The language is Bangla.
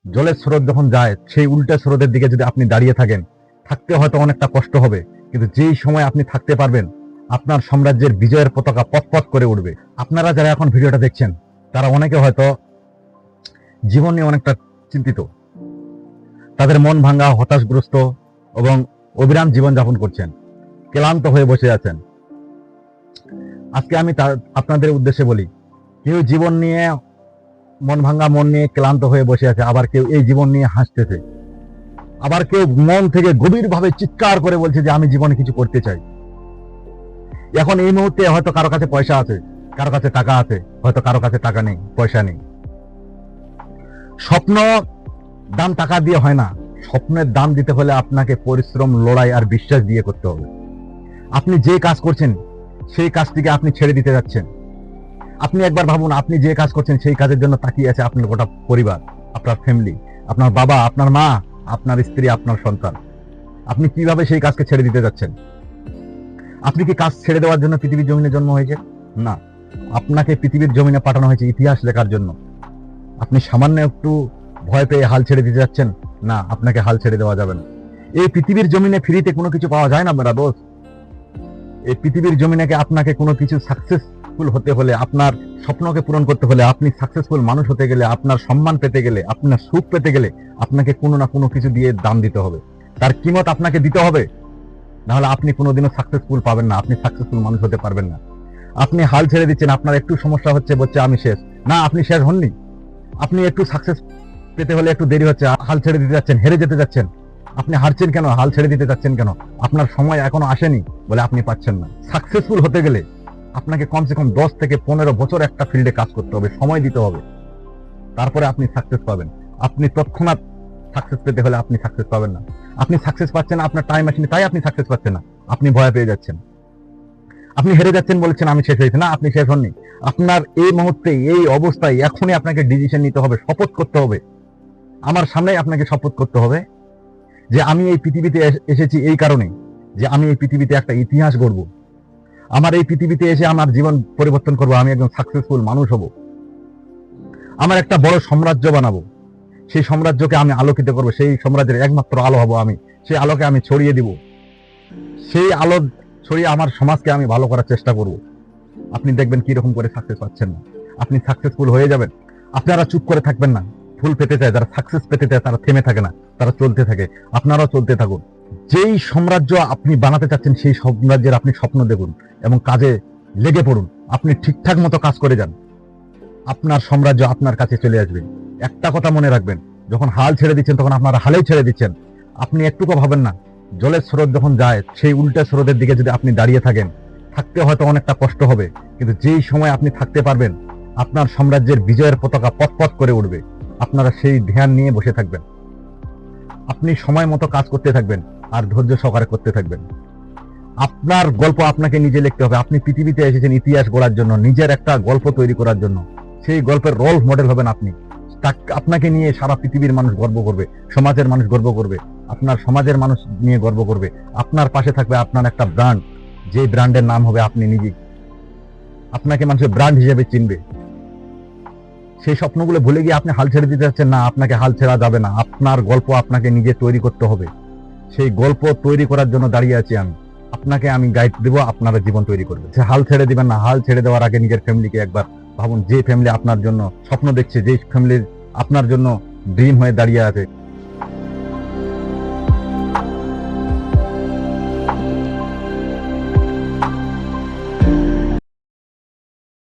জলের স্রোত যখন যায় সেই উল্টা স্রোতের দিকে যদি আপনি দাঁড়িয়ে থাকেন, থাকতে হয়তো অনেকটা কষ্ট হবে, কিন্তু যেই সময় আপনি থাকতে পারবেন আপনার সাম্রাজ্যের বিজয়ের পতাকা পথ করে উঠবে। আপনারা যারা এখন ভিডিওটা দেখছেন তারা অনেকে হয়তো জীবন নিয়ে অনেকটা চিন্তিত, তাদের মন ভাঙ্গা, হতাশগ্রস্ত এবং অবিরাম জীবন যাপন করছেন, ক্লান্ত হয়ে বসে আছেন। আজকে আমি আপনাদের উদ্দেশ্যে বলি, কেউ জীবন নিয়ে মন ভাঙ্গা, মন নিয়ে ক্লান্ত হয়ে বসে আছে, আবার কেউ এই জীবন নিয়ে হাসতেছে, আবার কেউ মন থেকে গভীরভাবে চিৎকার করে বলছে যে আমি জীবনে কিছু করতে চাই। এখন এই মুহূর্তে হয়তো কারো কাছে পয়সা আছে, কারো কাছে টাকা আছে, হয়তো কারো কাছে টাকা নেই, পয়সা নেই। স্বপ্ন দাম টাকা দিয়ে হয় না, স্বপ্নের দাম দিতে হলে আপনাকে পরিশ্রম, লড়াই আর বিশ্বাস দিয়ে করতে হবে। আপনি যে কাজ করছেন সেই কাজটিকে আপনি ছেড়ে দিতে যাচ্ছেন। আপনি একবার ভাবুন, আপনি যে কাজ করছেন সেই কাজের জন্য তাকিয়ে আছে আপনার গোটা পরিবার, আপনার ফ্যামিলি, আপনার বাবা, আপনার মা, আপনার স্ত্রী, আপনার সন্তান। আপনি কিভাবে সেই কাজকে ছেড়ে দিতে যাচ্ছেন? আপনি কি কাজ ছেড়ে দেওয়ার জন্য পৃথিবীর জমিনে জন্ম হয়েছে? না, আপনাকে পৃথিবীর জমিনে পাঠানো হয়েছে ইতিহাস লেখার জন্য। আপনি সামান্য একটু ভয় পেয়ে হাল ছেড়ে দিতে যাচ্ছেন? না, আপনাকে হাল ছেড়ে দেওয়া যাবে না। এই পৃথিবীর জমিনে ফ্রিতে কোনো কিছু পাওয়া যায় না মেরা দোস্ত। এই পৃথিবীর জমিনে আপনাকে কোনো কিছু সাকসেসফুল হতে হলে, আপনার স্বপ্নকে পূরণ করতে হলে, আপনি সাকসেসফুল মানুষ হতে গেলে, আপনার সম্মান পেতে গেলে, আপনার সুখ পেতে গেলে আপনাকে কোনো না কোনো কিছু দিয়ে দাম দিতে হবে, তার কিমত আপনাকে দিতে হবে। নাহলে আপনি কোনোদিনও সাকসেসফুল পাবেন না, আপনি সাকসেসফুল মানুষ হতে পারবেন না। আপনি হাল ছেড়ে দিচ্ছেন, আপনার একটু সমস্যা হচ্ছে, বলছে আমি শেষ। না, আপনি শেষ হননি। আপনি একটু সাকসেস পেতে হলে একটু দেরি হচ্ছে, হাল ছেড়ে দিতে যাচ্ছেন, হেরে যেতে যাচ্ছেন। আপনি হারছেন কেন? হাল ছেড়ে দিতে যাচ্ছেন কেন? আপনার সময় এখনো আসেনি বলে আপনি পাচ্ছেন না। সাকসেসফুল হতে গেলে আপনাকে কমসে কম 10 থেকে 15 বছর একটা ফিল্ডে কাজ করতে হবে, সময় দিতে হবে, তারপরে আপনি সাকসেস পাবেন। আপনি তৎক্ষণাৎ সাকসেস পেতে হলে আপনি সাকসেস পাবেন না। আপনি সাকসেস পাচ্ছেন না, আপনার টাইম আসেনি তাই আপনি সাকসেস পাচ্ছেন না, আপনি ভয় পেয়ে যাচ্ছেন। আপনি হেরে যাচ্ছেন, বলছেন আমি শেষ হয়েছি। না, আপনি শেষ হননি। আপনার এই মুহূর্তে, এই অবস্থায় এখনই আপনাকে ডিসিশন নিতে হবে, শপথ করতে হবে। আমার সামনেই আপনাকে শপথ করতে হবে যে আমি এই পৃথিবীতে এসেছি এই কারণে যে আমি এই পৃথিবীতে একটা ইতিহাস গড়ব। আমার এই পৃথিবীতে এসে আমার জীবন পরিবর্তন করব, আমি একজন সাকসেসফুল মানুষ হব, আমার একটা বড় সাম্রাজ্য বানাবো, সেই সাম্রাজ্যকে আমি আলোকিত করব, সেই সাম্রাজ্যের একমাত্র আলো হব আমি, সেই আলোকে আমি ছড়িয়ে দিব, সেই আলো ছড়িয়ে আমার সমাজকে আমি ভালো করার চেষ্টা করব। আপনি দেখবেন কিরকম করে সাকসেস পাচ্ছেন না, আপনি সাকসেসফুল হয়ে যাবেন। আপনারা চুপ করে থাকবেন না। ফুল পেতে চায়, যারা সাকসেস পেতে চায় তারা থেমে থাকে না, তারা চলতে থাকে। আপনারাও চলতে থাকুন। যেই সাম্রাজ্য আপনি বানাতে চাচ্ছেন সেই সাম্রাজ্যের আপনি স্বপ্ন দেখুন এবং কাজে লেগে পড়ুন। আপনি ঠিকঠাক মতো কাজ করে যান, আপনার সাম্রাজ্য আপনার কাছে চলে আসবে। একটা কথা মনে রাখবেন, যখন হাল ছেড়ে দিচ্ছেন তখন আপনারা হালেই ছেড়ে দিচ্ছেন। আপনি একটুকু ভাবেন না, জলের স্রোত যখন যায় সেই উল্টা স্রোতের দিকে যদি আপনি দাঁড়িয়ে থাকেন, থাকতে হয়তো অনেকটা কষ্ট হবে, কিন্তু যেই সময় আপনি থাকতে পারবেন আপনার সাম্রাজ্যের বিজয়ের পতাকা পথ করে উঠবে। আপনারা সেই ধ্যান নিয়ে বসে থাকবেন। আপনি সময় মতো কাজ করতে থাকবেন আর ধৈর্য সহকারে করতে থাকবেন। আপনার গল্প আপনাকে নিজে লিখতে হবে। আপনি পৃথিবীতে এসেছেন ইতিহাস গড়ার জন্য, নিজের একটা গল্প তৈরি করার জন্য। সেই গল্পের রোল মডেল হবেন আপনি। আপনাকে নিয়ে সারা পৃথিবীর মানুষ গর্ব করবে, সমাজের মানুষ গর্ব করবে, আপনার সমাজের মানুষ নিয়ে গর্ব করবে। আপনার পাশে থাকবে আপনার একটা ব্র্যান্ড, যে ব্র্যান্ডের নাম হবে আপনি নিজেই। আপনাকে মানুষের ব্র্যান্ড হিসেবে চিনবে। সেই স্বপ্নগুলো ভুলে গিয়ে আপনি হাল ছেড়ে দিতে যাচ্ছেন। না, আপনাকে হাল ছেড়া যাবে না। আপনার গল্প আপনাকে নিজে তৈরি করতে হবে। সেই গল্প তৈরি করার জন্য দাঁড়িয়ে আছি আমি। আপনাকে আমি গাইড দেবো, আপনারা জীবন তৈরি করবে। সে হাল ছেড়ে দিবেন না। হাল ছেড়ে দেওয়ার আগে নিজের ফ্যামিলিকে একবার ভাবুন, যে ফ্যামিলি আপনার জন্য স্বপ্ন দেখছে, যে ফ্যামিলির আপনার জন্য ড্রিম হয়ে দাঁড়িয়ে আছে,